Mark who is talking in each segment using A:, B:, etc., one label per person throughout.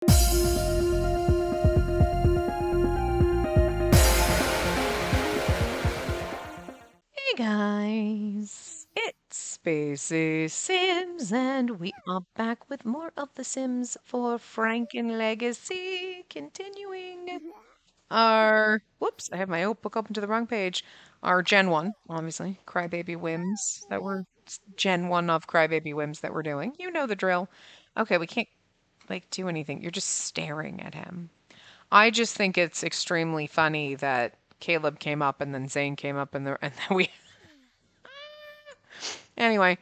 A: Hey guys, it's Spacey Sims, and we are back with more of The Sims for Franken-Legacy, continuing our, whoops, I have my notebook open to the wrong page, our Gen 1, obviously, Crybaby Whims, that we're, Gen 1 of Crybaby Whims that we're doing. You know the drill. Okay, we can't, like, do anything. You're just staring at him. I just think it's extremely funny that Caleb came up and then Zane came up and then we anyway.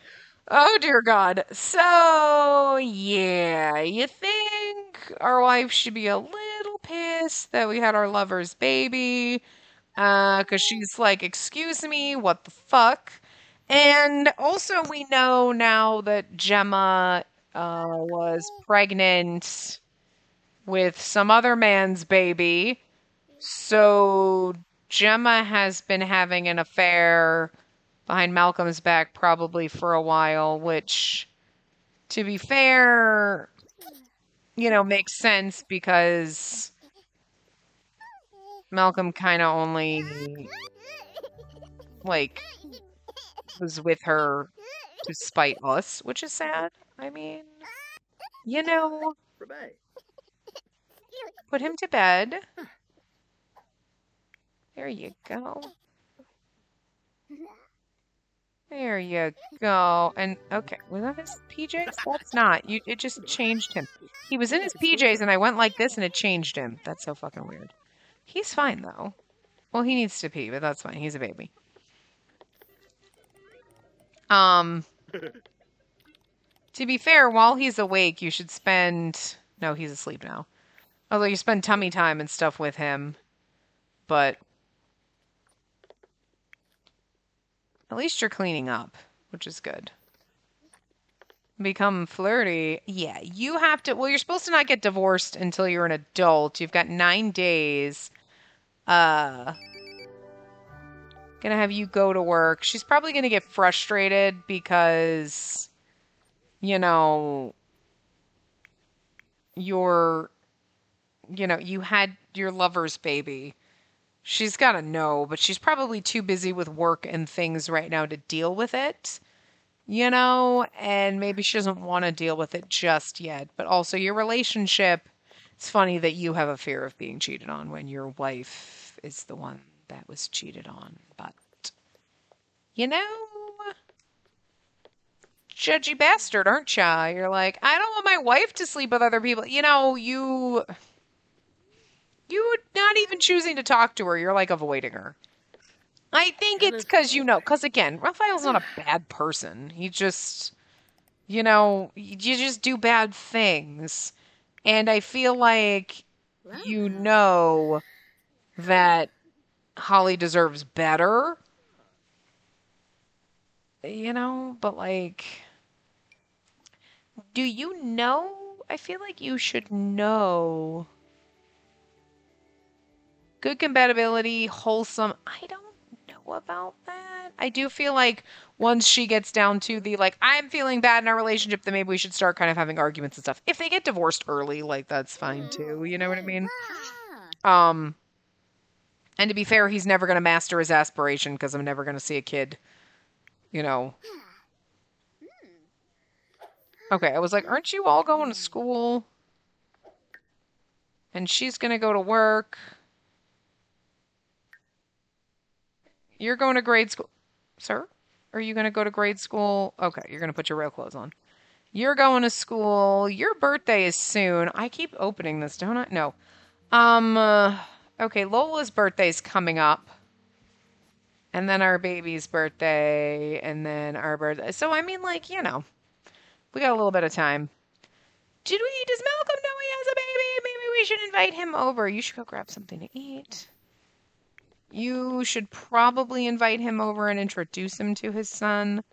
A: Oh dear God. So yeah, you think our wife should be a little pissed that we had our lover's baby. 'Cause she's like, excuse me, what the fuck? And also we know now that Gemma was pregnant with some other man's baby. So Gemma has been having an affair behind Malcolm's back probably for a while, which, to be fair, makes sense because Malcolm kind of only, like, was with her to spite us, which is sad. I mean, you know, put him to bed. There you go. There you go. And okay, was that his PJs? That's not. It just changed him. He was in his PJs and I went like this and it changed him. That's so fucking weird. He's fine though. Well, he needs to pee, but that's fine. He's a baby. To be fair, while he's awake, you should spend... No, he's asleep now. Although you spend tummy time and stuff with him. But at least you're cleaning up, which is good. Become flirty. Yeah, you have to... Well, you're supposed to not get divorced until you're an adult. You've got 9 days. Gonna have you go to work. She's probably gonna get frustrated because, you had your lover's baby. She's gotta know, but she's probably too busy with work and things right now to deal with it. And maybe she doesn't want to deal with it just yet. But also your relationship, it's funny that you have a fear of being cheated on when your wife is the one that was cheated on. But, judgy bastard, aren't ya? You're like, I don't want my wife to sleep with other people. You not even choosing to talk to her. You're like avoiding her. I think it's because again, Raphael's not a bad person. He just, you just do bad things. And I feel like that Holly deserves better. But like, do you know? I feel like you should know. Good compatibility, wholesome. I don't know about that. I do feel like once she gets down to the, like, I'm feeling bad in our relationship, then maybe we should start kind of having arguments and stuff. If they get divorced early, like, that's fine too. You know what I mean? And to be fair, he's never going to master his aspiration because I'm never going to see a kid, Okay, I was like, aren't you all going to school? And she's going to go to work. You're going to grade school. Sir? Are you going to go to grade school? Okay, you're going to put your real clothes on. You're going to school. Your birthday is soon. I keep opening this, don't I? No. Okay, Lola's birthday's coming up. And then our baby's birthday. And then our birthday. So, I mean, like, we got a little bit of time. Does Malcolm know he has a baby? Maybe we should invite him over. You should go grab something to eat. You should probably invite him over and introduce him to his son.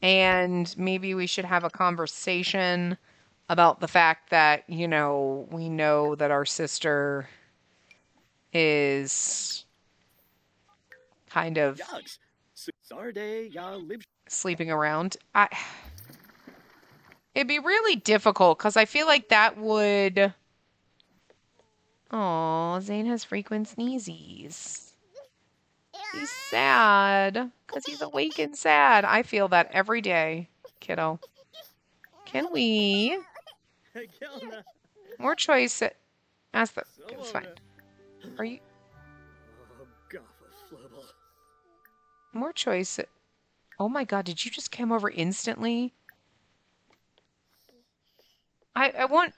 A: And maybe we should have a conversation about the fact that, we know that our sister is kind of sleeping around. It'd be really difficult because I feel like that would Aw, Zane has frequent sneezes. He's sad because he's awake and sad. I feel that every day, kiddo. Can we? More choice. Ask the. It's fine. Are you? More choice. Oh my god, did you just come over instantly? I want.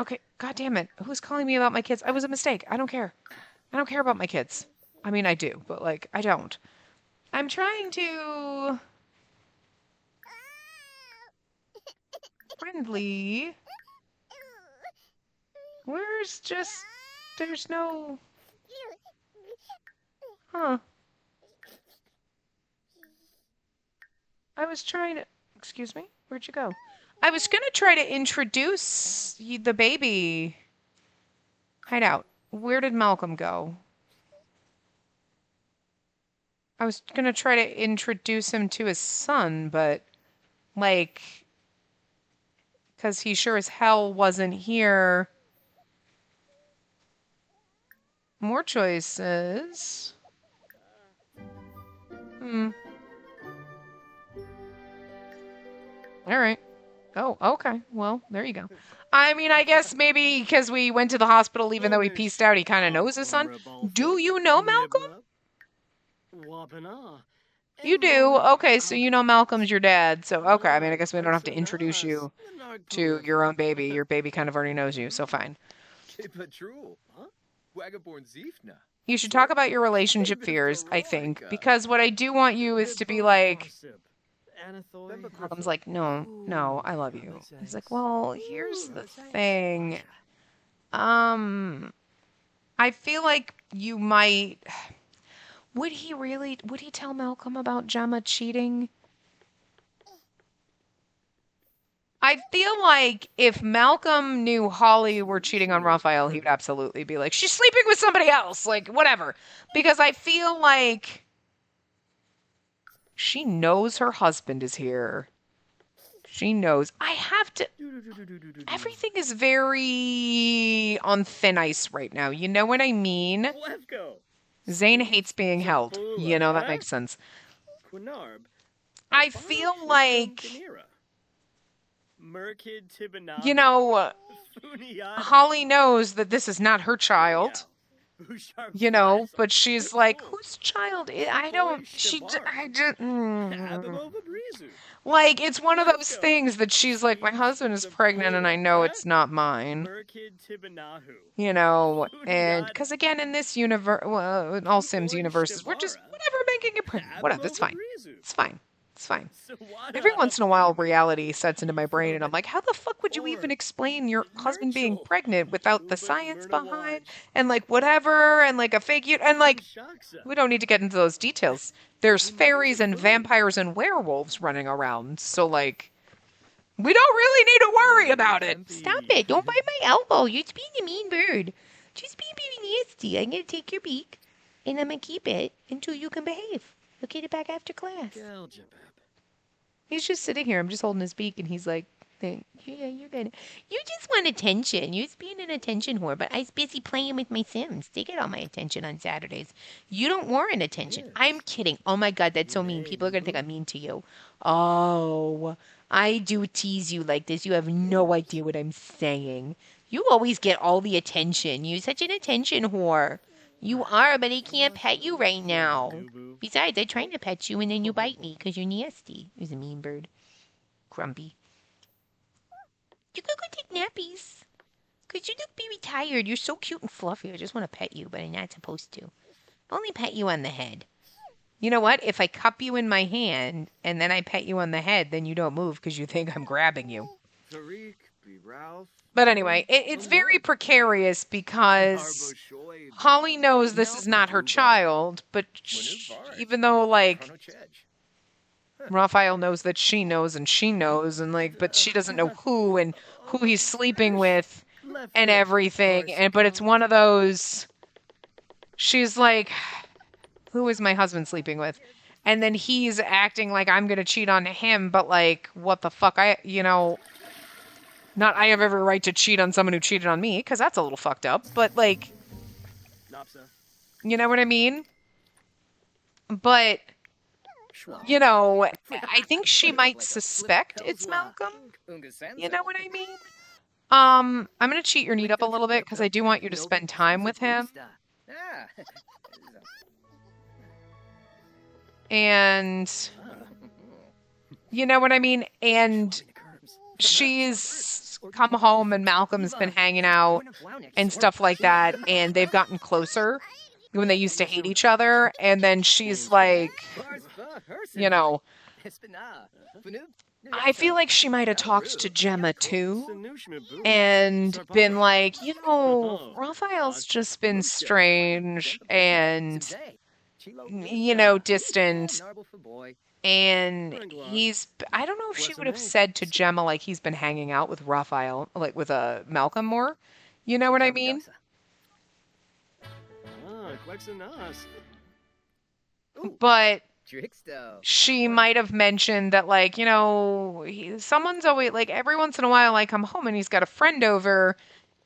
A: Okay, god damn it. Who's calling me about my kids? It was a mistake. I don't care. I don't care about my kids. I mean, I do, but like, I don't. I'm trying to. Friendly. Where's just. There's no. Huh. I was trying to. Excuse me? Where'd you go? I was gonna try to introduce the baby. Hide out. Where did Malcolm go? I was gonna try to introduce him to his son, but like, because he sure as hell wasn't here. More choices. All right. Oh, okay. Well, there you go. I mean, I guess maybe because we went to the hospital, even though he pieced out, he kind of knows his son. Do you know Malcolm? You do? Okay, so you know Malcolm's your dad. So, okay, I mean, I guess we don't have to introduce you to your own baby. Your baby kind of already knows you, so fine. You should talk about your relationship fears, I think, because what I do want you is to be like, Malcolm's like, no, I love you. He's like, well, here's the thing. I feel like you might. Would he tell Malcolm about Gemma cheating? I feel like if Malcolm knew Holly were cheating on Raphael, he would absolutely be like, she's sleeping with somebody else, like, whatever. Because I feel like she knows her husband is here. She knows. I have to. Everything is very on thin ice right now. You know what I mean? Zane hates being held. You know, that makes sense. I feel like, you know, Holly knows that this is not her child. You know, but she's like, whose child? I don't. I just. Like, it's one of those things that she's like, my husband is pregnant and I know it's not mine. You know, and because again, in this universe, well, in all Sims universes, we're just, whatever, making it pregnant. Whatever, it's fine. It's fine. It's fine. Every once in a while, reality sets into my brain, and I'm like, how the fuck would you even explain your husband being pregnant without the science behind, and like whatever, and like a fake, and like, we don't need to get into those details. There's fairies and vampires and werewolves running around, so like, we don't really need to worry about it. Stop it. Don't bite my elbow. You're being a mean bird. Just being nasty. I'm going to take your beak, and I'm going to keep it until you can behave. You'll get it back after class. He's just sitting here. I'm just holding his beak, and he's like, yeah, you're good. You just want attention. You're just being an attention whore, but I was busy playing with my Sims. They get all my attention on Saturdays. You don't warrant attention. Yes. I'm kidding. Oh, my God, that's so mean. People are going to think I'm mean to you. Oh, I do tease you like this. You have no idea what I'm saying. You always get all the attention. You're such an attention whore. You are, but I can't pet you right now. Besides, I'm trying to pet you, and then you bite me because you're nasty. He's a mean bird. Grumpy. You could go take nappies. Because you look very tired. You're so cute and fluffy. I just want to pet you, but I'm not supposed to. Only pet you on the head. You know what? If I cup you in my hand, and then I pet you on the head, then you don't move because you think I'm grabbing you. But anyway, it's very precarious because Holly knows this is not her child, but even though, like, Raphael knows that she knows and she knows, and, like, but she doesn't know who and who he's sleeping with and everything. But it's one of those, she's like, who is my husband sleeping with? And then he's acting like I'm going to cheat on him, but, like, what the fuck? Not I have every right to cheat on someone who cheated on me, because that's a little fucked up. But, like, you know what I mean? But, you know, I think she might suspect it's Malcolm. You know what I mean? I'm gonna cheat your need up a little bit, because I do want you to spend time with him. And, you know what I mean? And she's come home and Malcolm's been hanging out and stuff like that, and they've gotten closer when they used to hate each other, and then she's like, you know, I feel like she might have talked to Gemma too and been like, you know, Raphael's just been strange and, you know, distant. And I don't know if she would have said to Gemma, like, he's been hanging out with Raphael, like, with Malcolm more. You know what I mean? But she might have mentioned that, like, you know, someone's always, like, every once in a while I come home and he's got a friend over.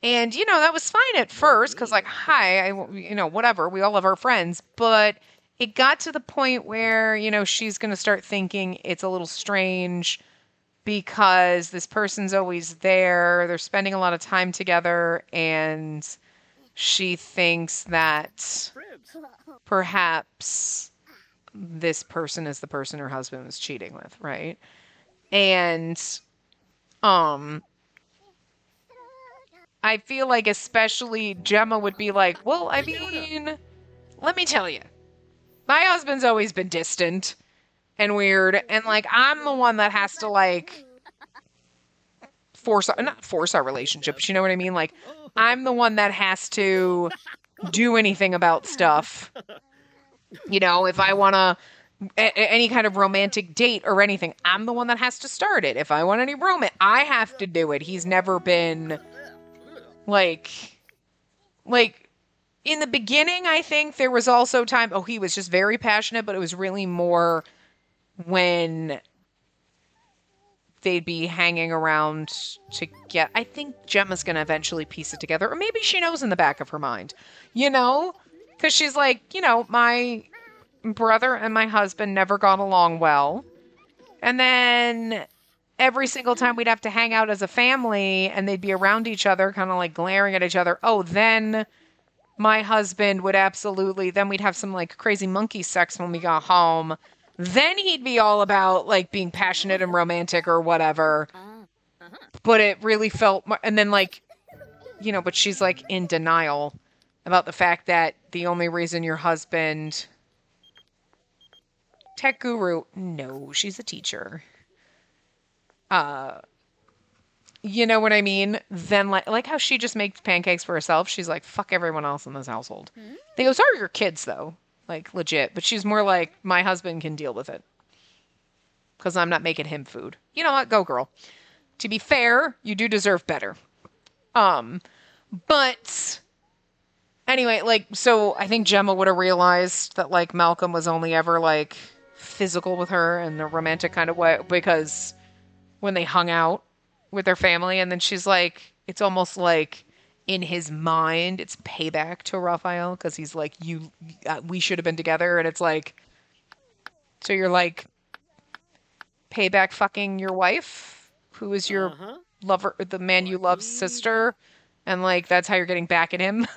A: And, you know, that was fine at first because, like, hi, you know, whatever. We all have our friends. But it got to the point where, you know, she's going to start thinking it's a little strange because this person's always there. They're spending a lot of time together. And she thinks that perhaps this person is the person her husband was cheating with, right? And I feel like especially Gemma would be like, well, I mean, let me tell you, my husband's always been distant and weird, and, like, I'm the one that has to, like, not force our relationship, but you know what I mean? Like, I'm the one that has to do anything about stuff. You know, if I want to any kind of romantic date or anything, I'm the one that has to start it. If I want any romance, I have to do it. He's never been like in the beginning, I think there was also time, he was just very passionate, but it was really more when they'd be hanging around to I think Gemma's going to eventually piece it together, or maybe she knows in the back of her mind, you know, because she's like, you know, my brother and my husband never got along well. And then every single time we'd have to hang out as a family and they'd be around each other, kind of like glaring at each other. Then my husband would then we'd have some, like, crazy monkey sex when we got home. Then he'd be all about, like, being passionate and romantic or whatever. But it really felt, and then, like, you know, but she's, like, in denial about the fact that the only reason your husband... Tech guru. No, she's a teacher. You know what I mean? Then, like how she just makes pancakes for herself. She's like, fuck everyone else in this household. Those are your kids, though. Like, legit. But she's more like, my husband can deal with it. Because I'm not making him food. You know what? Go, girl. To be fair, you do deserve better. But... Anyway, like, so I think Gemma would have realized that, like, Malcolm was only ever, like, physical with her in a romantic kind of way, because when they hung out with their family, and then she's like, it's almost like in his mind, it's payback to Raphael, because he's like, we should have been together, and it's like, so you're like, payback fucking your wife, who is your lover, the man you love's sister, and, like, that's how you're getting back at him.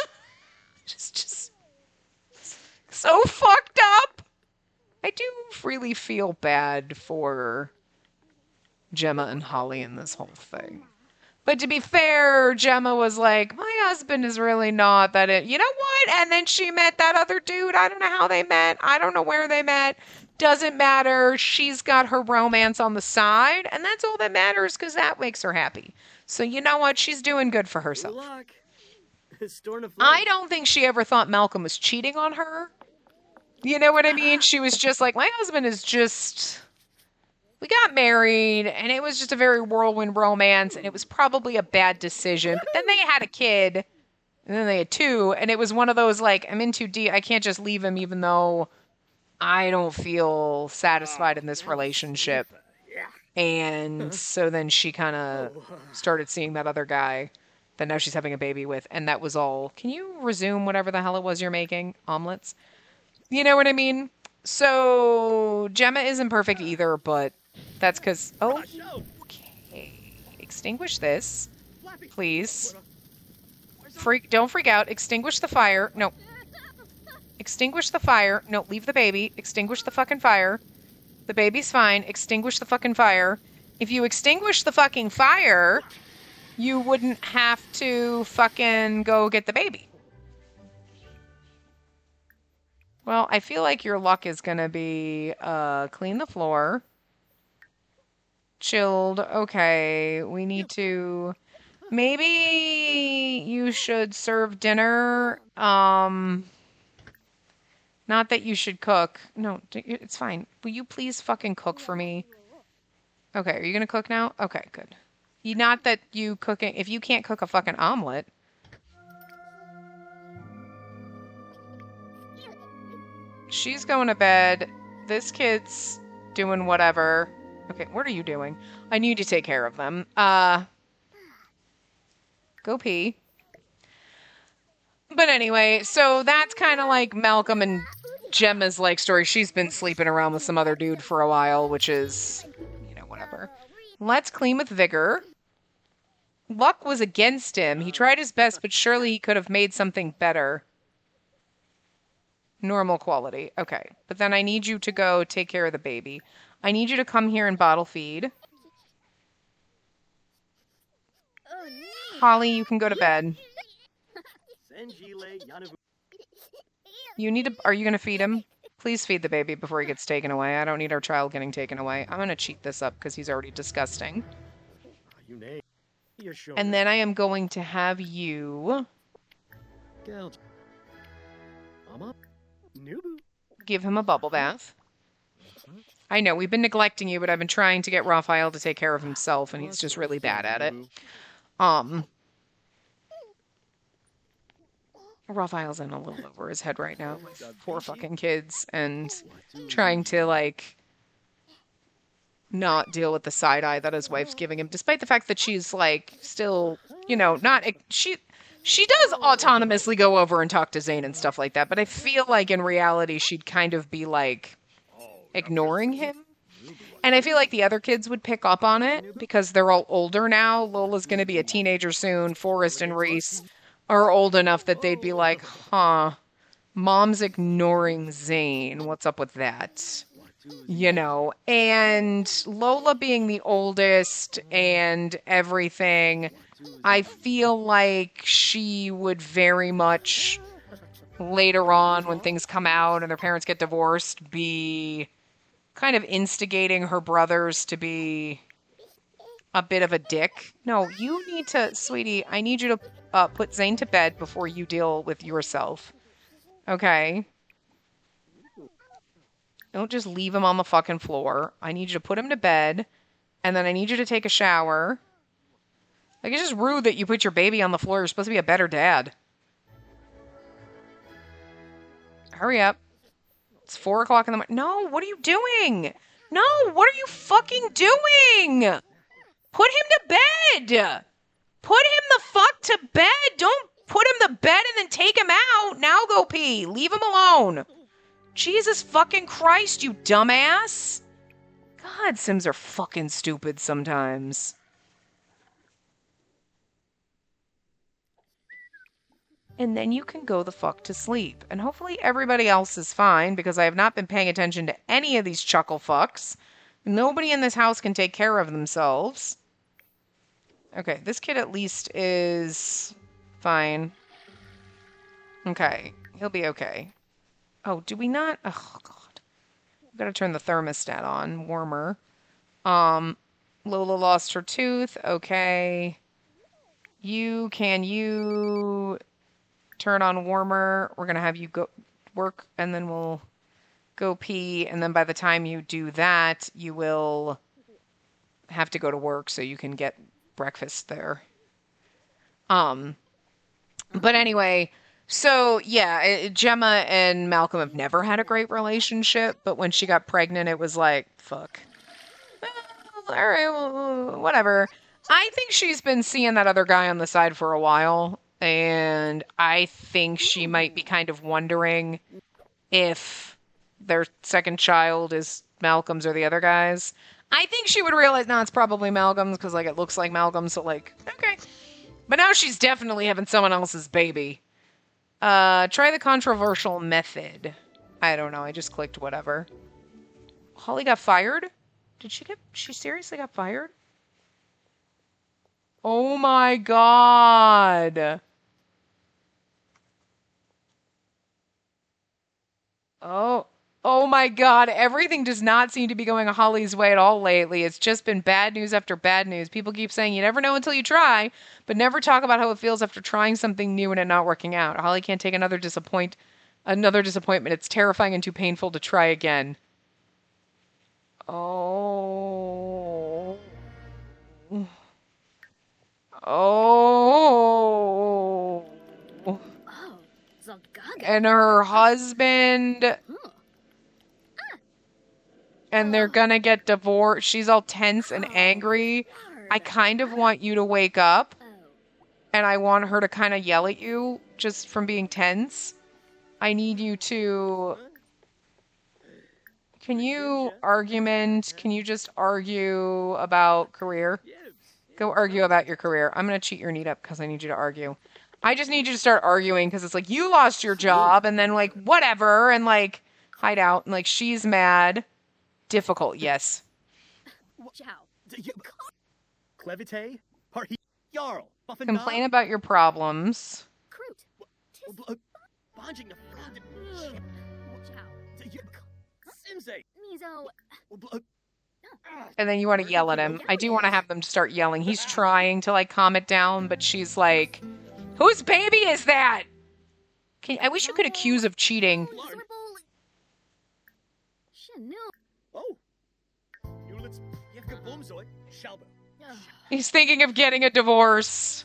A: Just so fucked up. I do really feel bad for Gemma and Holly in this whole thing. But to be fair, Gemma was like, my husband is really not that it. You know what? And then she met that other dude. I don't know how they met. I don't know where they met. Doesn't matter. She's got her romance on the side. And that's all that matters, because that makes her happy. So you know what? She's doing good for herself. I don't think she ever thought Malcolm was cheating on her. You know what I mean? She was just like, my husband is just... We got married, and it was just a very whirlwind romance, and it was probably a bad decision. But then they had a kid, and then they had two, and it was one of those, like, I'm in too deep. I can't just leave him even though I don't feel satisfied in this relationship. And so then she kind of started seeing that other guy that now she's having a baby with. And that was all. Can you resume whatever the hell it was you're making? Omelets? You know what I mean? So Gemma isn't perfect either, but that's because. Oh, okay. Extinguish this, please. Don't freak out. Extinguish the fire. No. Extinguish the fire. No, leave the baby. Extinguish the fucking fire. The baby's fine. Extinguish the fucking fire. If you extinguish the fucking fire, you wouldn't have to fucking go get the baby. Well, I feel like your luck is gonna be clean the floor. Chilled. Okay, we need to... Maybe you should serve dinner. Not that you should cook. No, it's fine. Will you please fucking cook for me? Okay, are you gonna cook now? Okay, good. Not that you cooking... If you can't cook a fucking omelet... She's going to bed. This kid's doing whatever. Okay, what are you doing? I need to take care of them. Go pee. But anyway, so that's kind of like Malcolm and Gemma's like story. She's been sleeping around with some other dude for a while, which is, whatever. Let's clean with vigor. Luck was against him. He tried his best, but surely he could have made something better. Normal quality. Okay. But then I need you to go take care of the baby. I need you to come here and bottle feed. Holly, you can go to bed. You need to... Are you going to feed him? Please feed the baby before he gets taken away. I don't need our child getting taken away. I'm going to cheat this up because he's already disgusting. And then I am going to have you... give him a bubble bath. I know, we've been neglecting you, but I've been trying to get Raphael to take care of himself, and he's just really bad at it. Raphael's in a little over his head right now with 4 fucking kids, and trying to, like, not deal with the side eye that his wife's giving him, despite the fact that she's, like, still, not... She does autonomously go over and talk to Zane and stuff like that, but I feel like in reality she'd kind of be, like, ignoring him. And I feel like the other kids would pick up on it because they're all older now. Lola's going to be a teenager soon. Forrest and Reese are old enough that they'd be like, huh, Mom's ignoring Zane. What's up with that? And Lola being the oldest and everything, I feel like she would very much later on when things come out and their parents get divorced be kind of instigating her brothers to be a bit of a dick. No, you need to, sweetie, I need you to put Zane to bed before you deal with yourself. Okay? Don't just leave him on the fucking floor. I need you to put him to bed, and then I need you to take a shower. Like, it's just rude that you put your baby on the floor. You're supposed to be a better dad. Hurry up. It's 4 o'clock in the morning. No, what are you doing? No, what are you fucking doing? Put him to bed. Put him the fuck to bed. Don't put him to bed and then take him out. Now go pee. Leave him alone. Jesus fucking Christ, you dumbass. God, Sims are fucking stupid sometimes. And then you can go the fuck to sleep. And hopefully everybody else is fine, because I have not been paying attention to any of these chuckle fucks. Nobody in this house can take care of themselves. Okay, this kid at least is fine. Okay, he'll be okay. Oh, do we not? Oh, God. I've got to turn the thermostat on. Warmer. Lola lost her tooth. Okay. You turn on warmer? We're going to have you go work, and then we'll go pee. And then by the time you do that, you will have to go to work so you can get breakfast there. But anyway... So, yeah, Gemma and Malcolm have never had a great relationship, but when she got pregnant, it was like, fuck. all right, well, whatever. I think she's been seeing that other guy on the side for a while, and I think she might be kind of wondering if their second child is Malcolm's or the other guy's. I think she would realize, no, it's probably Malcolm's because, like, it looks like Malcolm's, so, like, okay. But now she's definitely having someone else's baby. Try the controversial method. I don't know, I just clicked whatever. Holly got fired? She seriously got fired? Oh my god. Oh my god, everything does not seem to be going Holly's way at all lately. It's just been bad news after bad news. People keep saying you never know until you try, but never talk about how it feels after trying something new and it not working out. Holly can't take another disappointment. It's terrifying and too painful to try again. Oh. Oh. And her husband. And they're gonna get divorced. She's all tense and angry. I kind of want you to wake up. And I want her to kind of yell at you just from being tense. I need you to... Can you just argue about career? Go argue about your career. I'm gonna cheat your need up because I need you to argue. I just need you to start arguing because it's like, you lost your job and then like, whatever, and like, hide out. And like, she's mad. Difficult, yes. Complain about your problems. And then you want to yell at him. I do want to have them start yelling. He's trying to like calm it down, but she's like, whose baby is that? I wish you could accuse of cheating. He's thinking of getting a divorce.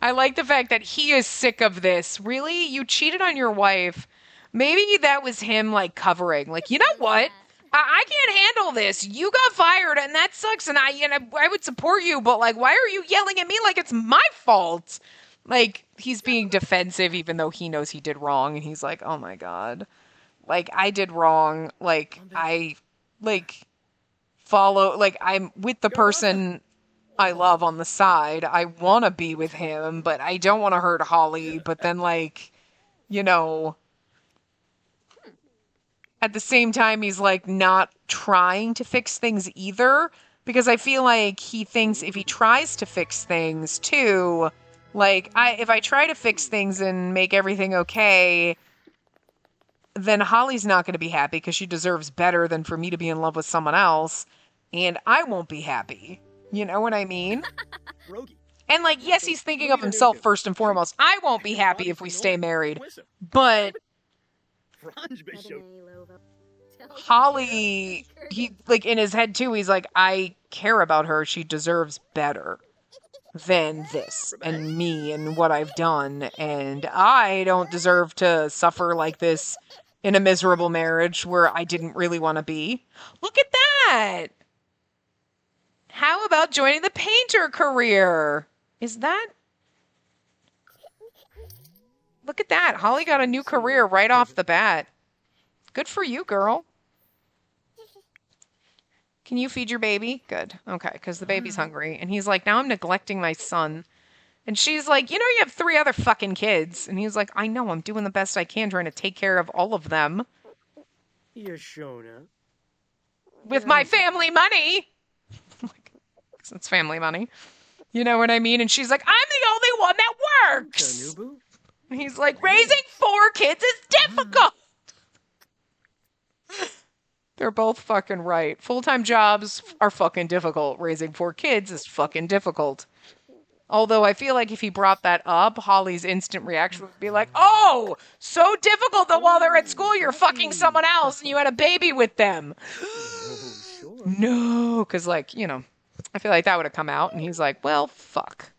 A: I like the fact that he is sick of this. Really? You cheated on your wife. Maybe that was him, like, covering. Like, you know what? I can't handle this. You got fired, and that sucks, and I would support you, but, like, why are you yelling at me like it's my fault? Like, he's being defensive even though he knows he did wrong, and he's like, oh my god. Like, I did wrong. Like, I'm with the person I love on the side. I want to be with him, but I don't want to hurt Holly. But then, like, you know, at the same time, he's, like, not trying to fix things either. Because I feel like he thinks if he tries to fix things, too, like, if I try to fix things and make everything okay, then Holly's not going to be happy because she deserves better than for me to be in love with someone else. And I won't be happy. You know what I mean? And like, yes, he's thinking of himself first and foremost. I won't be happy if we stay married. But Holly, he, like, in his head too, he's like, I care about her. She deserves better than this and me and what I've done. And I don't deserve to suffer like this in a miserable marriage where I didn't really want to be. Look at that! How about joining the painter career? Is that... Look at that. Holly got a new career right off the bat. Good for you, girl. Can you feed your baby? Good. Okay, because the baby's hungry. And he's like, now I'm neglecting my son. And she's like, you know, you have 3 other fucking kids. And he's like, I know, I'm doing the best I can trying to take care of all of them. With my family money. It's family money. You know what I mean? And she's like, I'm the only one that works. He's like, raising 4 kids is difficult. They're both fucking right. Full-time jobs are fucking difficult. Raising 4 kids is fucking difficult. Although I feel like if he brought that up, Holly's instant reaction would be like, oh, so difficult that while they're at school, you're fucking someone else and you had a baby with them. No, because, like, you know, I feel like that would have come out. And he's like, well, fuck.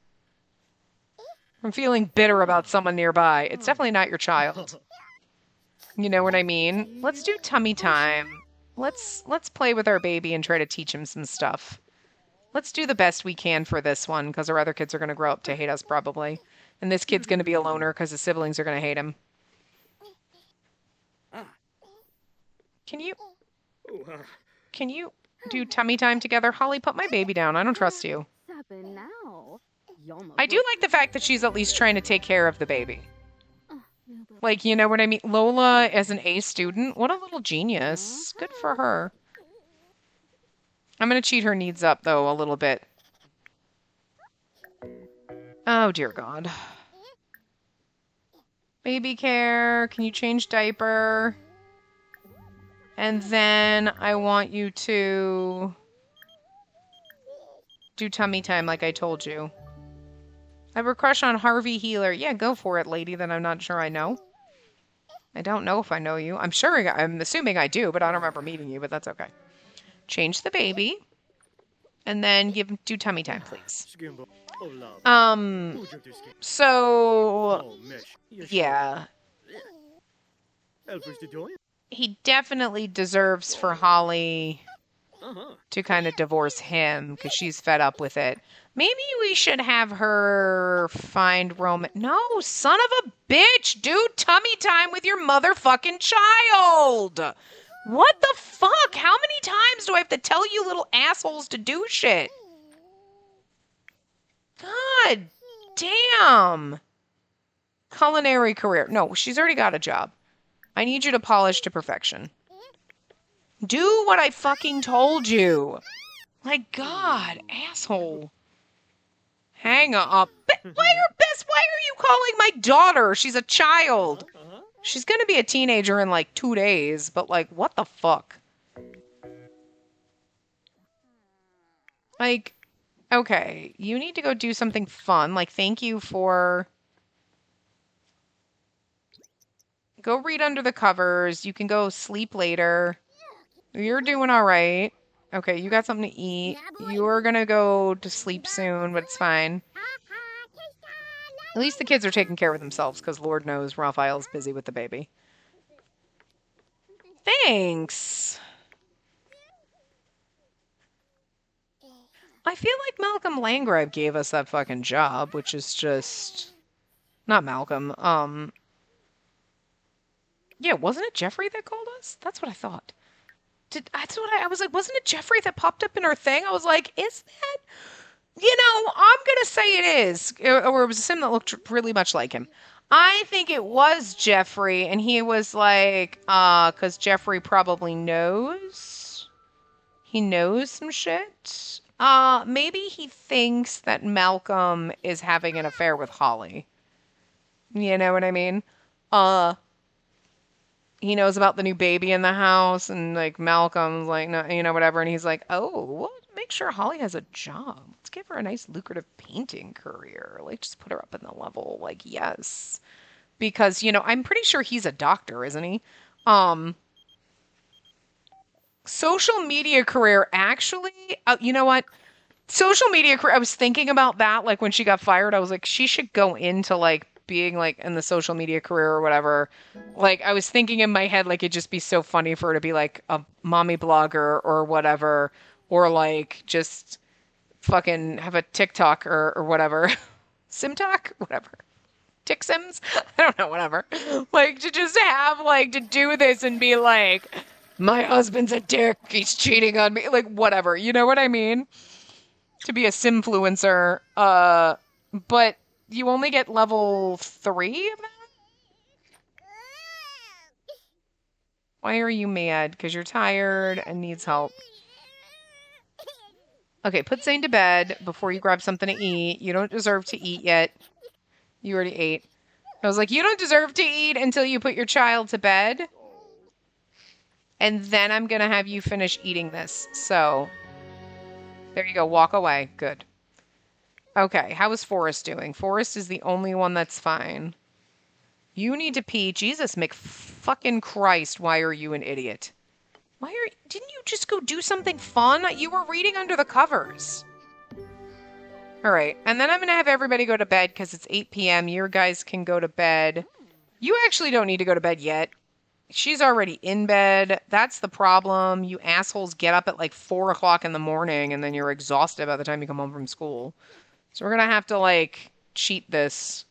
A: I'm feeling bitter about someone nearby. It's definitely not your child. You know what I mean? Let's do tummy time. let's play with our baby and try to teach him some stuff. Let's do the best we can for this one, because our other kids are going to grow up to hate us probably. And this kid's going to be a loner because his siblings are going to hate him. Can you do tummy time together? Holly, put my baby down. I don't trust you. I do like the fact that she's at least trying to take care of the baby. Like, you know what I mean? Lola as an A student, what a little genius. Good for her. I'm going to cheat her needs up, though, a little bit. Oh, dear God. Baby care. Can you change diaper? And then I want you to do tummy time like I told you. I have a crush on Harvey Healer. Yeah, go for it, lady, that I'm not sure I know. I don't know if I know you. I'm assuming I do, but I don't remember meeting you, but that's okay. Change the baby. And then do tummy time, please. So, yeah. He definitely deserves for Holly to kind of divorce him because she's fed up with it. Maybe we should have her find Roman. No, son of a bitch, dude, tummy time with your motherfucking child. What the fuck? How many times do I have to tell you little assholes to do shit? God damn. Culinary career. No, she's already got a job. I need you to polish to perfection. Do what I fucking told you. Like, God, asshole. Hang up. Why are you calling my daughter? She's a child. She's gonna be a teenager in like 2 days, but like, what the fuck? Like, okay, you need to go do something fun. Like, thank you for... Go read under the covers. You can go sleep later. You're doing all right. Okay, you got something to eat. You're gonna go to sleep soon, but it's fine. At least the kids are taking care of themselves, because Lord knows Raphael's busy with the baby. Thanks! I feel like Malcolm Landgrave gave us that fucking job, which is just... Not Malcolm, Yeah, wasn't it Jeffrey that called us? That's what I thought. I was like, wasn't it Jeffrey that popped up in our thing? I was like, is that... You know, I'm gonna say it is. Or it was a sim that looked really much like him. I think it was Jeffrey, and he was like, because Jeffrey probably knows. He knows some shit. Maybe he thinks that Malcolm is having an affair with Holly. You know what I mean? He knows about the new baby in the house, and like Malcolm's like, no, you know, whatever, and he's like, oh, well, make sure Holly has a job. Let's give her a nice lucrative painting career. Like, just put her up in the level. Like, yes. Because, you know, I'm pretty sure he's a doctor, isn't he? Social media career, actually, you know what? Social media career, I was thinking about that, like, when she got fired, I was like, she should go into, like, being, like, in the social media career or whatever. Like, I was thinking in my head, like, it'd just be so funny for her to be, like, a mommy blogger or whatever, or, like, just fucking have a TikTok or whatever. SimTok? Whatever. TikSims? I don't know, whatever. Like, to just have, like, to do this and be like, my husband's a dick, he's cheating on me. Like, whatever. You know what I mean? To be a simfluencer. But you only get level 3 of that? Why are you mad? Because you're tired and needs help. Okay, put Zane to bed before you grab something to eat. You don't deserve to eat yet. You already ate. I was like, you don't deserve to eat until you put your child to bed. And then I'm going to have you finish eating this. So, there you go. Walk away. Good. Okay, how is Forrest doing? Forrest is the only one that's fine. You need to pee. Jesus McFucking Christ, why are you an idiot? Didn't you just go do something fun? You were reading under the covers. All right, and then I'm going to have everybody go to bed because it's 8 p.m. Your guys can go to bed. You actually don't need to go to bed yet. She's already in bed. That's the problem. You assholes get up at like 4 o'clock in the morning and then you're exhausted by the time you come home from school. So we're gonna have to like cheat this.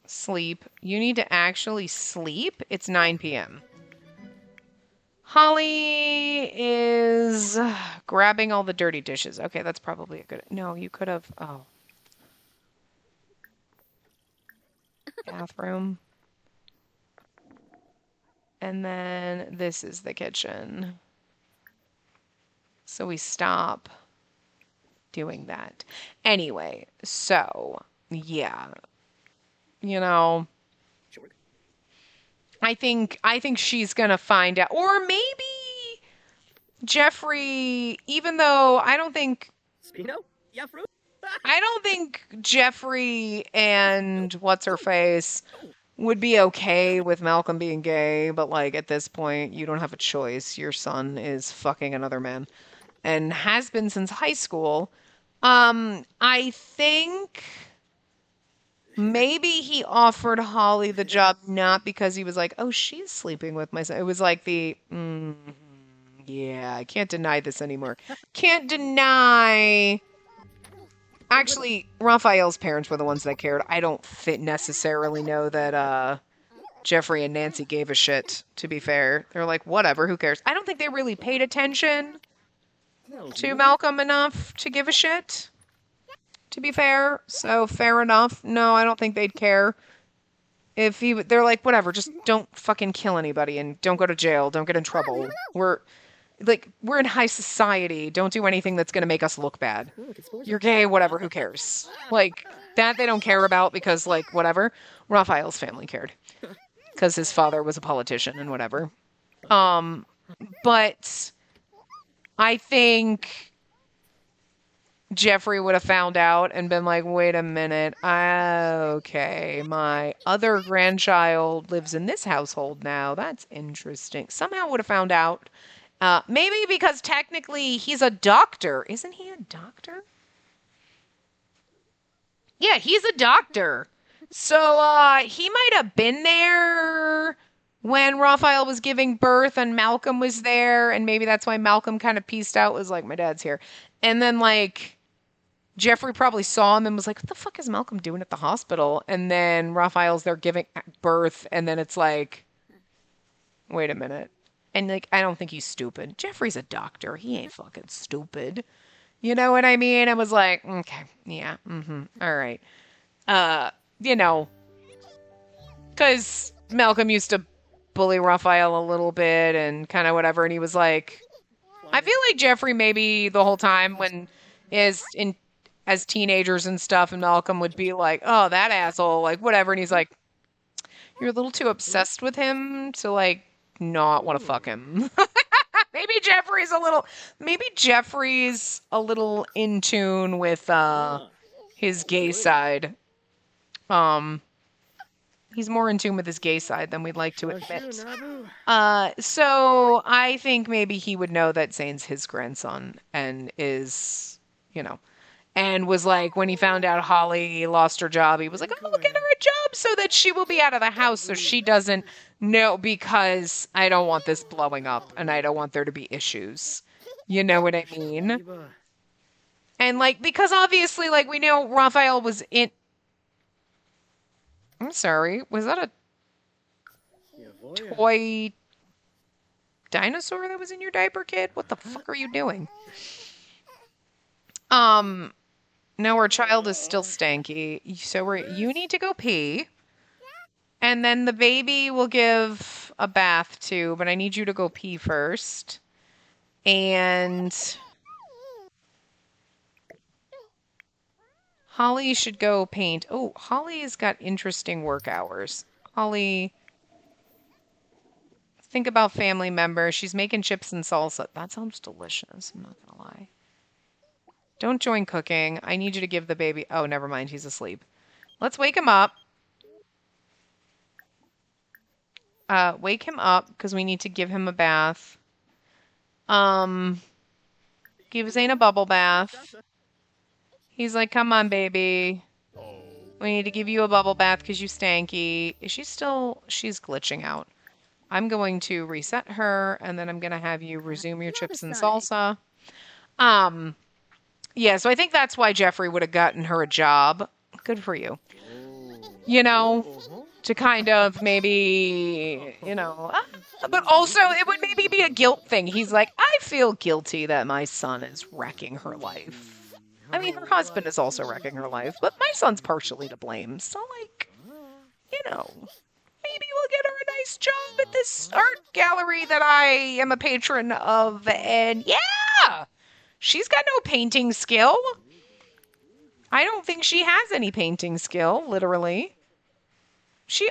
A: Sleep. You need to actually sleep? It's 9 p.m. Holly is grabbing all the dirty dishes. Okay, that's probably a good... No, you could have... Oh. Bathroom. And then this is the kitchen. So we stop doing that. Anyway, so, yeah. You know, I think she's gonna find out. Or maybe Jeffrey, even though I don't think Jeffrey and what's her face would be okay with Malcolm being gay, but like at this point, you don't have a choice. Your son is fucking another man and has been since high school. I think maybe he offered Holly the job not because he was like, oh, she's sleeping with my son. It was like yeah, I can't deny this anymore. Can't deny. Actually, Raphael's parents were the ones that cared. I don't necessarily know that Jeffrey and Nancy gave a shit, to be fair. They're like, whatever, who cares? I don't think they really paid attention to Malcolm enough to give a shit, to be fair. So, fair enough. No, I don't think they'd care. If they're like, whatever, just don't fucking kill anybody and don't go to jail, don't get in trouble. We're in high society. Don't do anything that's going to make us look bad. You're gay, whatever, who cares? Like, that they don't care about because, like, whatever. Raphael's family cared. Because his father was a politician and whatever. But I think Jeffrey would have found out and been like, wait a minute. Okay, my other grandchild lives in this household now. That's interesting. Somehow would have found out. Maybe because technically he's a doctor. Isn't he a doctor? Yeah, he's a doctor. So he might have been there when Raphael was giving birth and Malcolm was there. And maybe that's why Malcolm kind of pieced out, was like, my dad's here. And then, like, Jeffrey probably saw him and was like, what the fuck is Malcolm doing at the hospital? And then Raphael's there giving birth. And then it's like, wait a minute. And, like, I don't think he's stupid. Jeffrey's a doctor. He ain't fucking stupid. You know what I mean? I was like, okay, yeah, all right. You know, because Malcolm used to bully Raphael a little bit and kind of whatever, and he was like, I feel like Jeffrey maybe the whole time when as teenagers and stuff, and Malcolm would be like, oh, that asshole, like, whatever, and he's like, you're a little too obsessed with him to, like, not want to fuck him. Maybe Jeffrey's a little in tune with his gay side. He's more in tune with his gay side than we'd like to admit. So I think maybe he would know that Zane's his grandson and is, you know, and was like, when he found out Holly lost her job, he was like, oh, get her a job so that she will be out of the house so she doesn't know, because I don't want this blowing up and I don't want there to be issues. You know what I mean? And, like, because obviously, like, we know Raphael was in... I'm sorry, was that a toy dinosaur that was in your diaper, kid? What the fuck are you doing? No, our child is still stanky. So you need to go pee. And then the baby will give a bath too, but I need you to go pee first. And Holly should go paint. Oh, Holly's got interesting work hours. Holly, think about family members. She's making chips and salsa. That sounds delicious. I'm not gonna lie. Don't join cooking. I need you to give the baby... Oh, never mind. He's asleep. Let's wake him up. Wake him up because we need to give him a bath. Give Zane a bubble bath. He's like, come on, baby. We need to give you a bubble bath because you stanky. Is she still? She's glitching out. I'm going to reset her, and then I'm going to have you resume your chips and salsa. Um, yeah, so I think that's why Jeffrey would have gotten her a job. Good for you. You know, to kind of maybe, but also it would maybe be a guilt thing. He's like, I feel guilty that my son is wrecking her life. I mean, her husband is also wrecking her life, but my son's partially to blame. So, like, maybe we'll get her a nice job at this art gallery that I am a patron of. And yeah, she's got no painting skill. I don't think she has any painting skill, literally.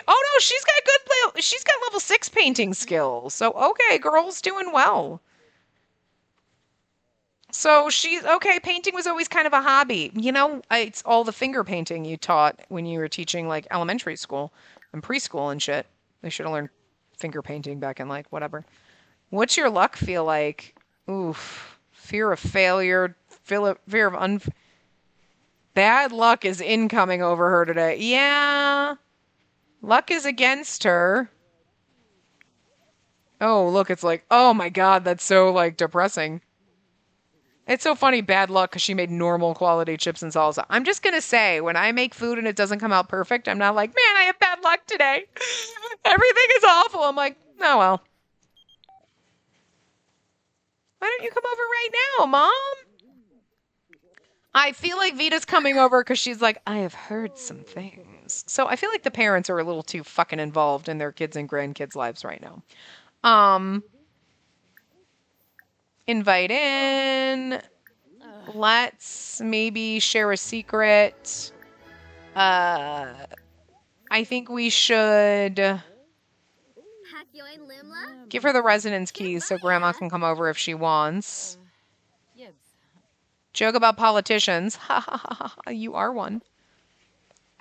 A: Oh no, she's got level 6 painting skills. So, okay, girl's doing well. So she's okay. Painting was always kind of a hobby. It's all the finger painting you taught when you were teaching like elementary school and preschool and shit. They should have learned finger painting back in like whatever. What's your luck feel like? Oof. Fear of failure, fear of bad luck is incoming over her today. Yeah. Luck is against her. Oh, look, it's like, oh my God, that's so like depressing. It's so funny, bad luck, because she made normal quality chips and salsa. I'm just going to say, when I make food and it doesn't come out perfect, I'm not like, man, I have bad luck today. Everything is awful. I'm like, oh, well. Why don't you come over right now, Mom? I feel like Vita's coming over because she's like, I have heard some things. So I feel like the parents are a little too fucking involved in their kids' and grandkids' lives right now. Invite in. Let's maybe share a secret. I think we should give her the residence keys so Grandma can come over if she wants. Joke about politicians. Ha ha ha ha. You are one.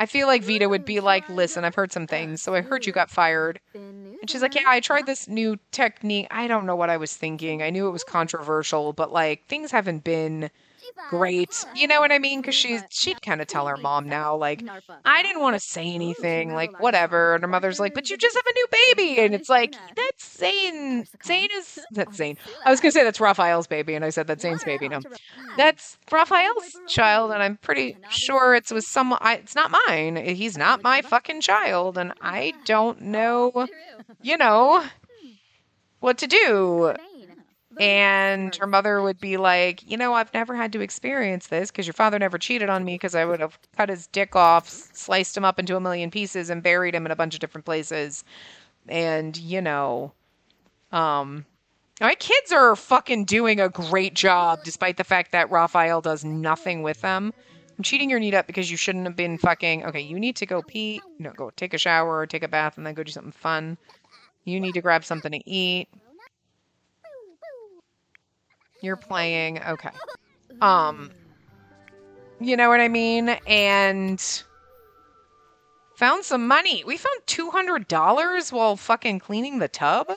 A: I feel like Vita would be like, listen, I've heard some things, so I heard you got fired. And she's like, yeah, I tried this new technique. I don't know what I was thinking. I knew it was controversial, but like things haven't been great. You know what I mean? Because she'd kind of tell her mom now, like, I didn't want to say anything, like, whatever. And her mother's like, but you just have a new baby. And it's like, that's Zane. That's Zane. I was going to say that's Raphael's baby. And I said that's Zane's baby. No, that's Raphael's child. And I'm pretty sure it's with someone. It's not mine. He's not my fucking child. And I don't know, what to do. And her mother would be like, I've never had to experience this because your father never cheated on me because I would have cut his dick off, sliced him up into a million pieces, and buried him in a bunch of different places. And, my kids are fucking doing a great job despite the fact that Raphael does nothing with them. I'm cheating your need up because you shouldn't have been fucking... Okay, you need to go pee. No, go take a shower or take a bath and then go do something fun. You need to grab something to eat. You're playing. Okay. You know what I mean? And found some money. We found $200 while fucking cleaning the tub.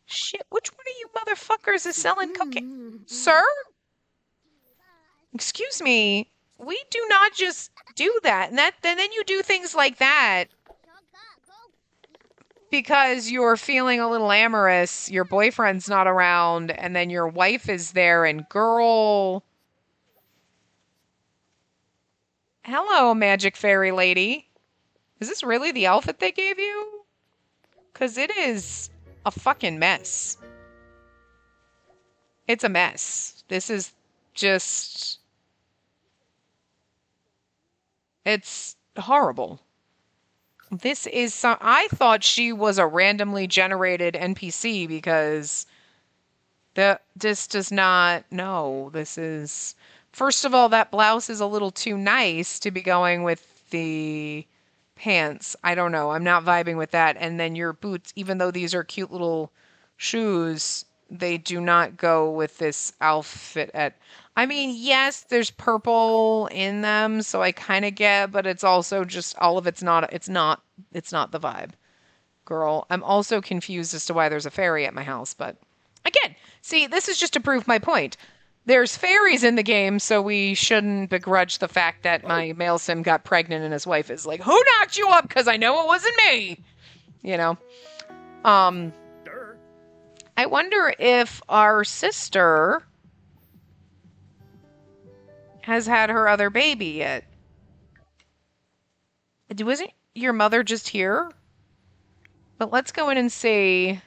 A: Shit, which one of you motherfuckers is selling cocaine? Sir? Excuse me. We do not just do that. And then you do things like that because you're feeling a little amorous, your boyfriend's not around, and then your wife is there, and girl... Hello, magic fairy lady. Is this really the outfit they gave you? Because it is a fucking mess. It's a mess. This is just... It's horrible. This is I thought she was a randomly generated NPC because this does not... No, this is... First of all, that blouse is a little too nice to be going with the pants. I don't know. I'm not vibing with that. And then your boots, even though these are cute little shoes, they do not go with this outfit I mean, yes, there's purple in them, so I kind of get, but it's also just all of it's not the vibe. Girl, I'm also confused as to why there's a fairy at my house, but again, see, this is just to prove my point. There's fairies in the game, so we shouldn't begrudge the fact that my male sim got pregnant and his wife is like, "Who knocked you up? Because I know it wasn't me." You know. Um, I wonder if our sister has had her other baby yet. Wasn't your mother just here? But let's go in and see.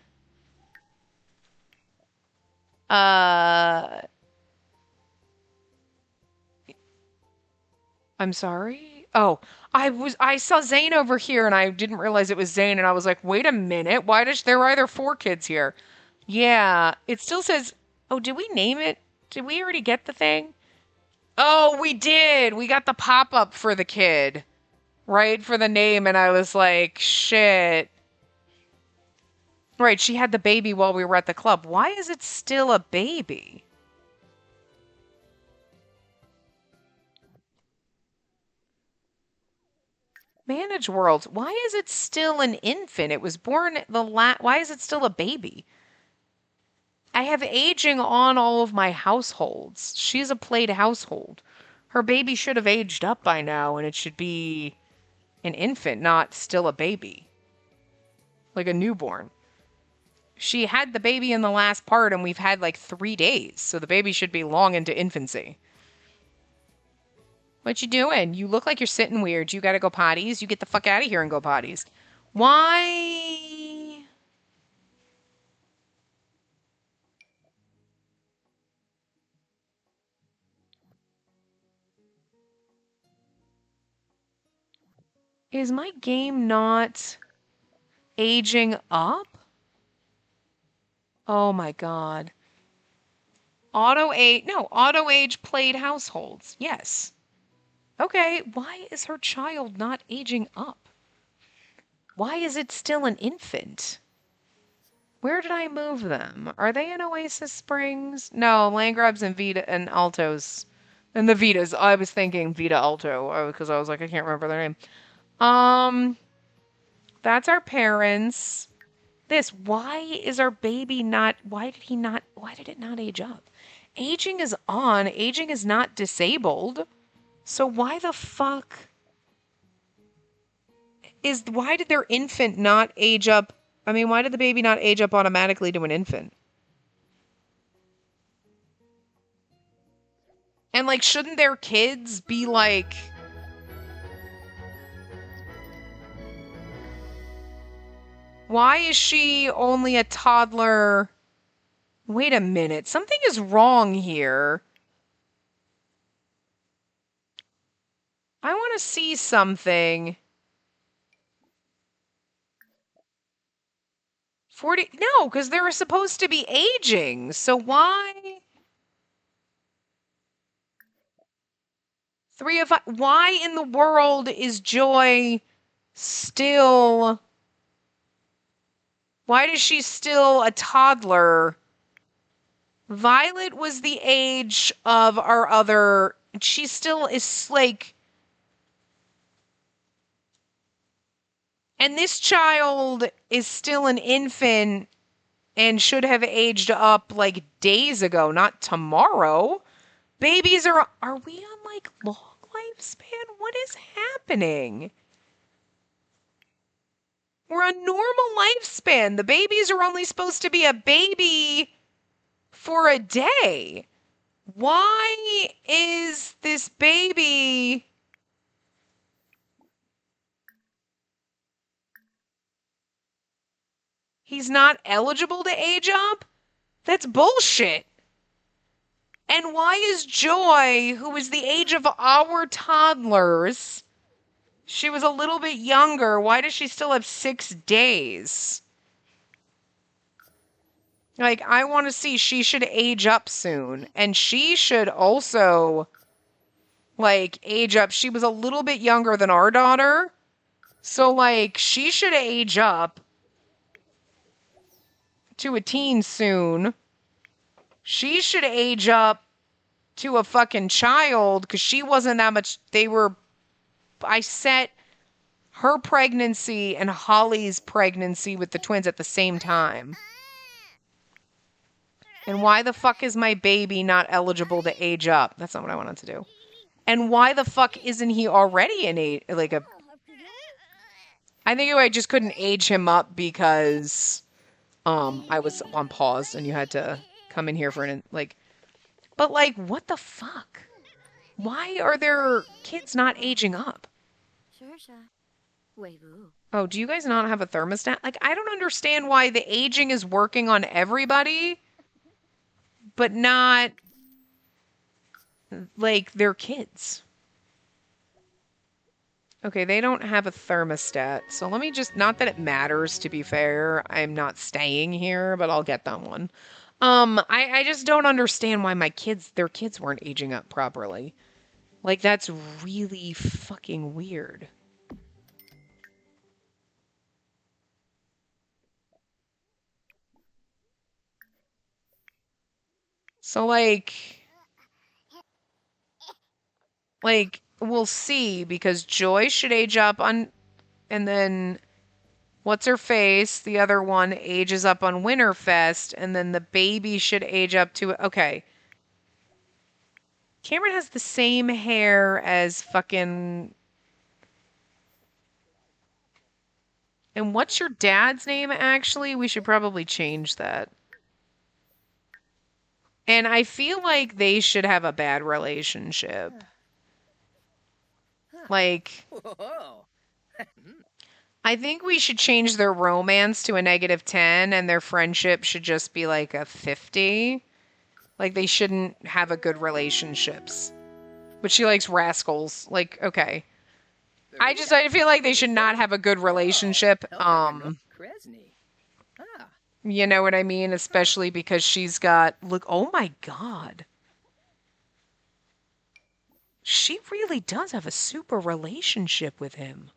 A: Uh, I'm sorry. Oh, I saw Zane over here and I didn't realize it was Zane and I was like, wait a minute, why does there are either four kids here? Yeah, it still says, oh, did we name it? Did we already get the thing? Oh, we did. We got the pop-up for the kid, right? For the name, and I was like, shit. Right, she had the baby while we were at the club. Why is it still a baby? Manage World. Why is it still an infant? It was born why is it still a baby? I have aging on all of my households. She's a played household. Her baby should have aged up by now, and it should be an infant, not still a baby. Like a newborn. She had the baby in the last part, and we've had like 3 days, so the baby should be long into infancy. What you doing? You look like you're sitting weird. You gotta go potties? You get the fuck out of here and go potties. Why? Is my game not aging up? Oh my god. Auto age played households. Yes. Okay, why is her child not aging up? Why is it still an infant? Where did I move them? Are they in Oasis Springs? No, Landgrabs and Vita and Altos. And the Vitas. I was thinking Vita Alto because I was like, I can't remember their name. That's our parents. Why is our baby not, why did it not age up? Aging is on. Aging is not disabled. So why the fuck why did their infant not age up? I mean, why did the baby not age up automatically to an infant? And like, shouldn't their kids be like, why is she only a toddler? Wait a minute. Something is wrong here. I want to see something. 40. No, because they were supposed to be aging. So why? 3 of 5. Why in the world is Joy still. Why is she still a toddler? Violet was the age of our other. She still is like. And this child is still an infant and should have aged up like days ago, not tomorrow. Babies are we on like long lifespan? What is happening? We're on normal lifespan. The babies are only supposed to be a baby for a day. Why is this baby? He's not eligible to age up? That's bullshit. And why is Joy, who is the age of our toddlers, she was a little bit younger, why does she still have 6 days? Like, I want to see, she should age up soon. And she should also, like, age up. She was a little bit younger than our daughter. So, like, she should age up to a teen soon. She should age up to a fucking child because she wasn't that much. I set her pregnancy and Holly's pregnancy with the twins at the same time. And why the fuck is my baby not eligible to age up? That's not what I wanted to do. And why the fuck isn't he already an age, like a... I think I just couldn't age him up because I was on pause and you had to come in here for an like. But like, what the fuck? Why are there kids not aging up? Oh, do you guys not have a thermostat? Like, I don't understand why the aging is working on everybody, but not like their kids. Okay, they don't have a thermostat. So let me just, not that it matters, to be fair. I'm not staying here, but I'll get them one. I just don't understand why their kids weren't aging up properly. Like, that's really fucking weird. So, like, we'll see, because Joy should age up on, and then, what's her face? The other one ages up on Winterfest, and then the baby should age up to, okay. Cameron has the same hair as fucking... And what's your dad's name, actually? We should probably change that. And I feel like they should have a bad relationship. Like, I think we should change their romance to a -10 and their friendship should just be like a 50. Like, they shouldn't have a good relationships. But she likes rascals. Like, okay. I feel like they should not have a good relationship. You know what I mean? Especially because she's got, look, oh my God. She really does have a super relationship with him.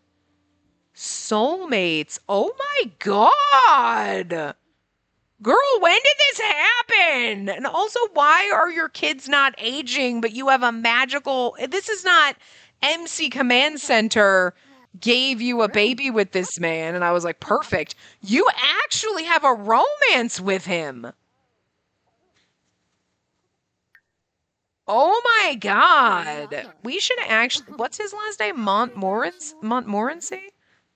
A: Soulmates. Oh my God. Girl, when did this happen? And also, why are your kids not aging, but you have a magical... This is not MC Command Center gave you a baby with this man. And I was like, perfect. You actually have a romance with him. Oh my God. We should actually... What's his last name? Montmorency?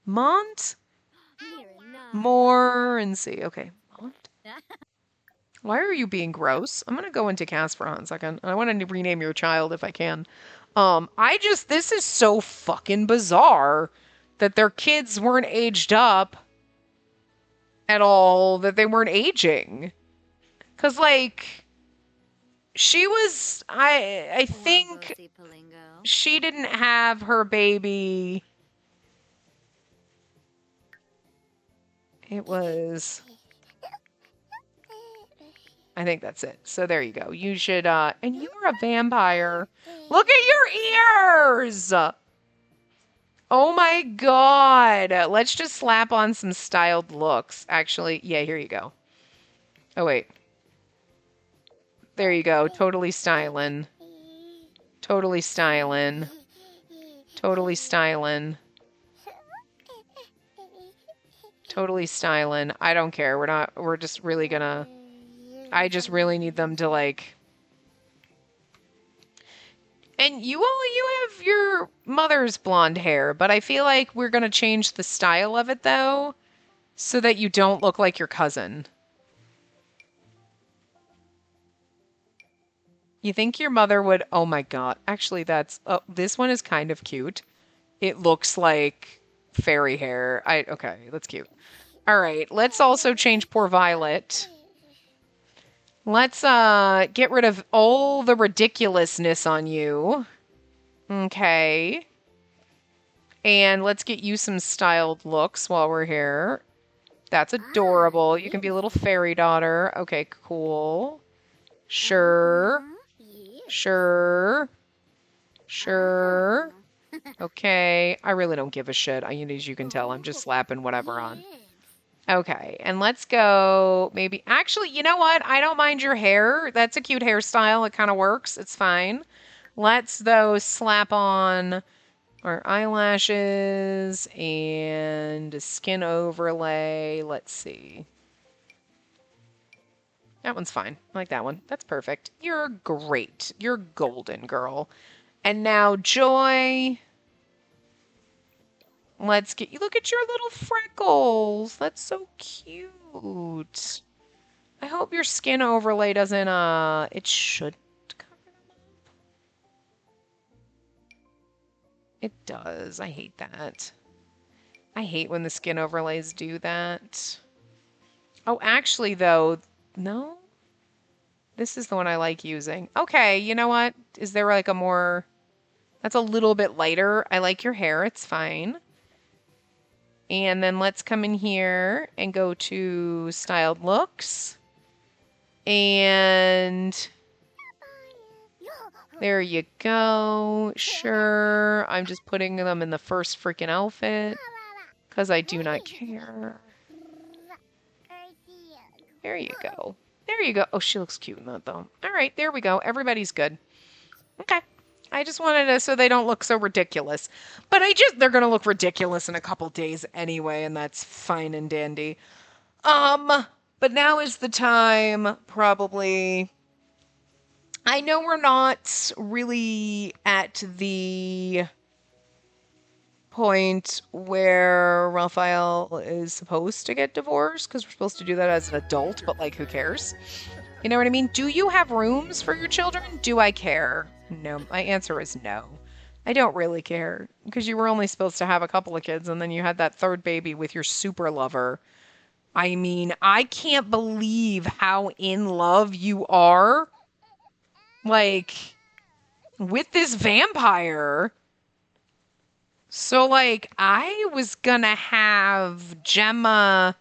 A: Montmorency. Okay. Why are you being gross? I'm going to go into Cass for a second. I want to rename your child if I can. This is so fucking bizarre that their kids weren't aged up at all, that they weren't aging. Because, like, she was, I think she didn't have her baby. It was... I think that's it. So there you go. You should, and you are a vampire. Look at your ears! Oh my God. Let's just slap on some styled looks. Actually, yeah, here you go. Oh, wait. There you go. Totally styling. Totally styling. Totally styling. Totally styling. I don't care. We're just really gonna... I just really need them to, like... And you have your mother's blonde hair, but I feel like we're going to change the style of it, though, so that you don't look like your cousin. You think your mother would... Oh, my God. Actually, that's... Oh, this one is kind of cute. It looks like fairy hair. Okay, that's cute. All right, let's also change poor Violet. Let's get rid of all the ridiculousness on you. Okay. And let's get you some styled looks while we're here. That's adorable. You can be a little fairy daughter. Okay, cool. Sure. Sure. Sure. Okay. I really don't give a shit. As you can tell, I'm just slapping whatever on. Okay, and let's go maybe... Actually, you know what? I don't mind your hair. That's a cute hairstyle. It kind of works. It's fine. Let's, though, slap on our eyelashes and a skin overlay. Let's see. That one's fine. I like that one. That's perfect. You're great. You're golden, girl. And now, Joy, let's get you. Look at your little freckles. That's so cute. I hope your skin overlay doesn't, it should cover them up. It does. I hate that. I hate when the skin overlays do that. Oh, actually, though, no? This is the one I like using. Okay, you know what? Is there like a more... That's a little bit lighter. I like your hair. It's fine. And then let's come in here and go to Styled Looks. And there you go. Sure. I'm just putting them in the first freaking outfit because I do not care. There you go. There you go. Oh, she looks cute in that, though. All right, there we go. Everybody's good. Okay. I just wanted to, so they don't look so ridiculous. But they're going to look ridiculous in a couple days anyway, and that's fine and dandy. But now is the time, probably. I know we're not really at the point where Raphael is supposed to get divorced, because we're supposed to do that as an adult, but like, who cares? You know what I mean? Do you have rooms for your children? Do I care? No. My answer is no. I don't really care, because you were only supposed to have a couple of kids, and then you had that third baby with your super lover. I mean, I can't believe how in love you are, like, with this vampire. So, like, I was gonna have Gemma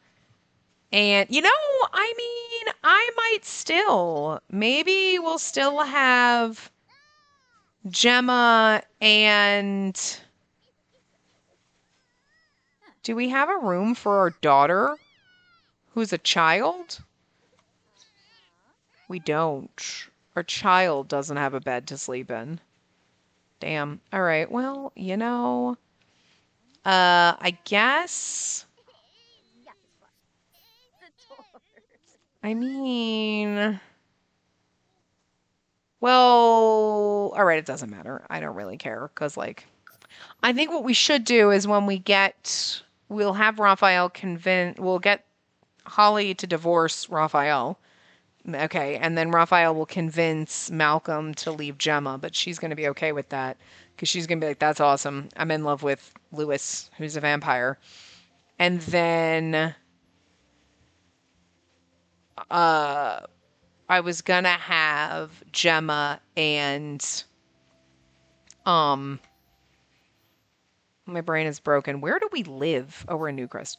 A: and, I mean, I might still. Maybe we'll still have Gemma and... Do we have a room for our daughter, who's a child? We don't. Our child doesn't have a bed to sleep in. Damn. All right. Well, I guess. I mean, well, all right. It doesn't matter. I don't really care because, like, I think what we should do is when we'll have Raphael we'll get Holly to divorce Raphael. Okay, and then Raphael will convince Malcolm to leave Gemma, but she's going to be okay with that because she's going to be like, that's awesome. I'm in love with Lewis, who's a vampire. And then I was going to have Gemma and my brain is broken. Where do we live? Oh, we're in Newcrest.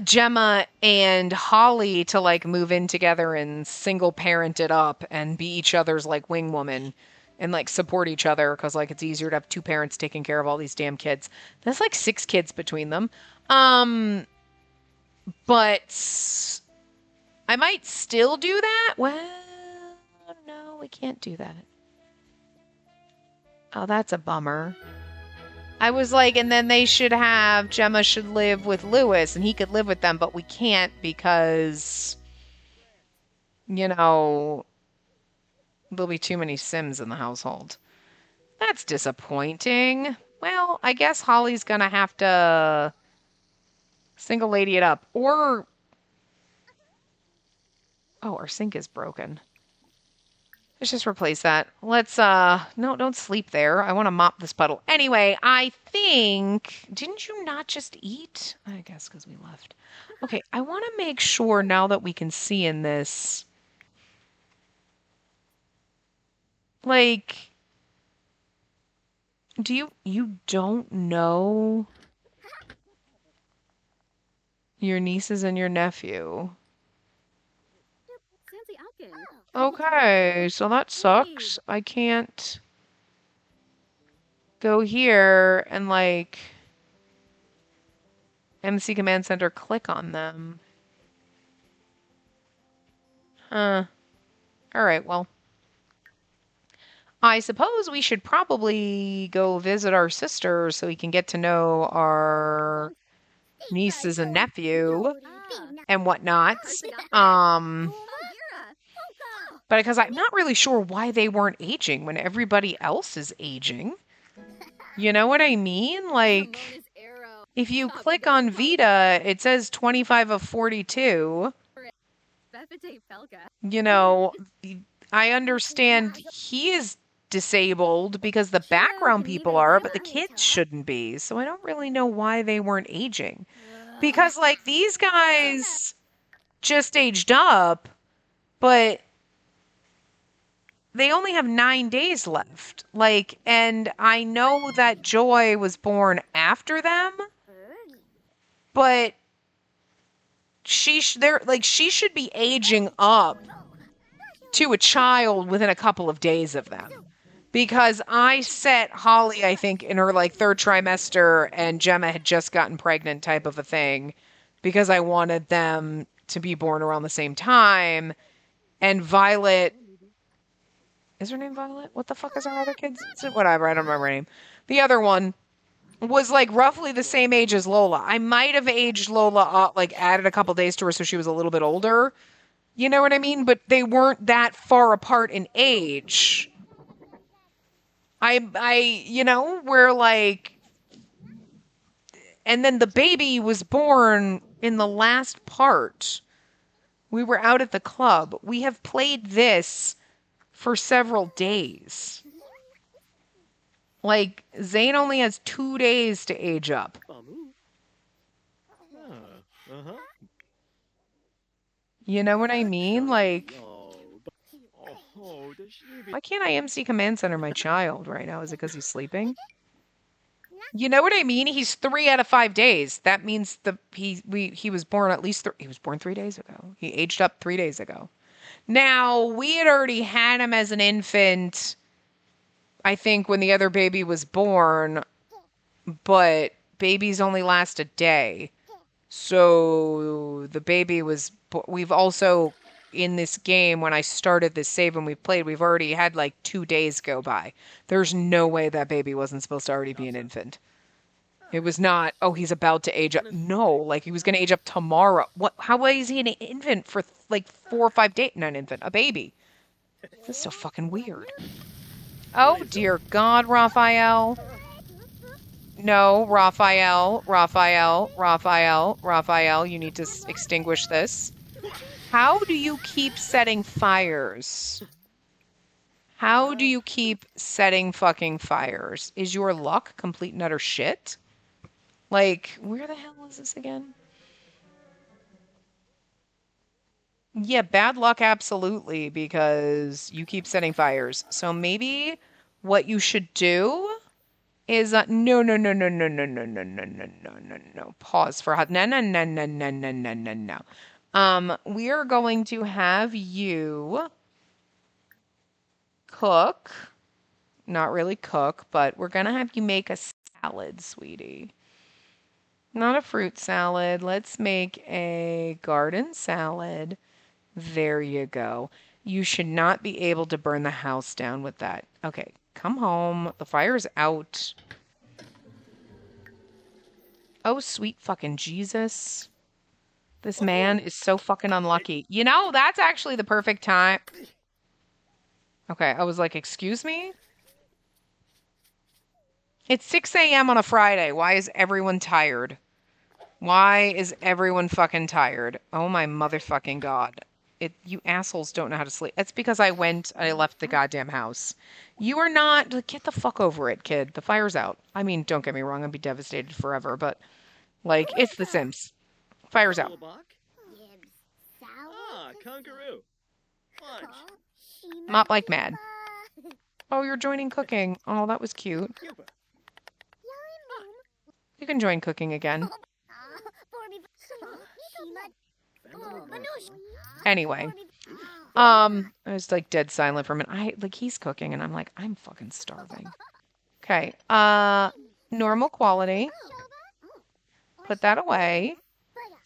A: Gemma and Holly to like move in together and single parent it up and be each other's like wing woman and like support each other because like it's easier to have two parents taking care of all these damn kids. There's like 6 kids between them. But I might still do that. Well, no, we can't do that. Oh, that's a bummer. I was like, and then Gemma should live with Lewis and he could live with them, but we can't because, there'll be too many Sims in the household. That's disappointing. Well, I guess Holly's gonna have to single lady it up. Or, oh, our sink is broken. Let's just replace that. Let's, no, don't sleep there. I want to mop this puddle. Anyway, I think, didn't you not just eat? I guess because we left. Okay, I want to make sure now that we can see in this. Like, you don't know your nieces and your nephew? Okay, so that sucks. I can't go here and like MC Command Center click on them. Huh. Alright, well. I suppose we should probably go visit our sister so we can get to know our nieces and nephew and whatnot. But because I'm not really sure why they weren't aging when everybody else is aging. You know what I mean? Like, if you click on Vita, it says 25 of 42. You know, I understand he is disabled because the background people are, but the kids shouldn't be. So I don't really know why they weren't aging. Because, like, these guys just aged up, but they only have 9 days left. Like, and I know that Joy was born after them, but she should be aging up to a child within a couple of days of them. Because I set Holly, I think, in her like third trimester, and Gemma had just gotten pregnant type of a thing, because I wanted them to be born around the same time. And Violet, is her name Violet? What the fuck is our other kids? Whatever, I don't remember her name. The other one was like roughly the same age as Lola. I might have aged Lola up, like added a couple days to her so she was a little bit older. You know what I mean? But they weren't that far apart in age. We're like, and then the baby was born in the last part. We were out at the club. We have played this for several days. Like, Zane only has 2 days to age up. You know what I mean? Like, why can't I MC Command Center my child right now? Is it because he's sleeping? You know what I mean? He's 3 out of 5 days. That means he was born at least he was born 3 days ago. He aged up 3 days ago. Now, we had already had him as an infant, I think, when the other baby was born, but babies only last a day. So the baby was, we've also, in this game, when I started this save and we've played, we've already had like 2 days go by. There's no way that baby wasn't supposed to already be an infant. It was not, oh, he's about to age up. No, like he was going to age up tomorrow. What? How is he an infant for like 4 or 5 days? Not an infant, a baby. This is so fucking weird. Oh, dear God, Raphael. No, Raphael, you need to extinguish this. How do you keep setting fires? How do you keep setting fucking fires? Is your luck complete and utter shit? Like, where the hell is this again? Yeah, bad luck, absolutely, because you keep setting fires. So maybe what you should do is no. Pause for hot. No. We are going to have you cook. Not really cook, but we're gonna have you make a salad, sweetie. Not a fruit salad. Let's make a garden salad. There you go. You should not be able to burn the house down with that. Okay, come home. The fire's out. Oh, sweet fucking Jesus. This man is so fucking unlucky. You know, that's actually the perfect time. Okay, I was like, excuse me? It's 6 a.m. on a Friday. Why is everyone tired? Why is everyone fucking tired? Oh my motherfucking God. You assholes don't know how to sleep. It's because I left the goddamn house. You are not, get the fuck over it, kid. The fire's out. I mean, don't get me wrong, I'd be devastated forever, but, like, it's The Sims. Fire's out. Mop like mad. Oh, you're joining cooking. Oh, that was cute. You can join cooking again. Anyway. I was like dead silent for a minute. He's cooking and I'm like, I'm fucking starving. Okay. Normal quality. Put that away.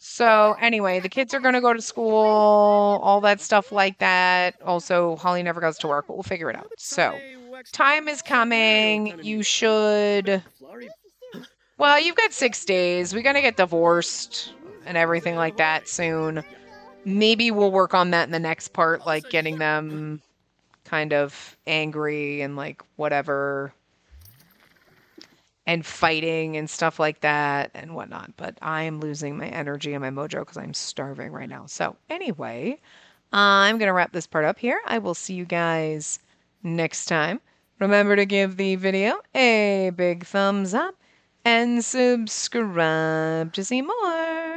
A: So anyway, the kids are going to go to school, all that stuff like that. Also, Holly never goes to work, but we'll figure it out. So, time is coming. You should... Well, you've got 6 days. We're going to get divorced and everything like that soon. maybe we'll work on that in the next part, like getting them kind of angry and like whatever and fighting and stuff like that and whatnot. But I am losing my energy and my mojo because I'm starving right now. So, anyway, I'm going to wrap this part up here. I will see you guys next time. Remember to give the video a big thumbs up and subscribe to see more.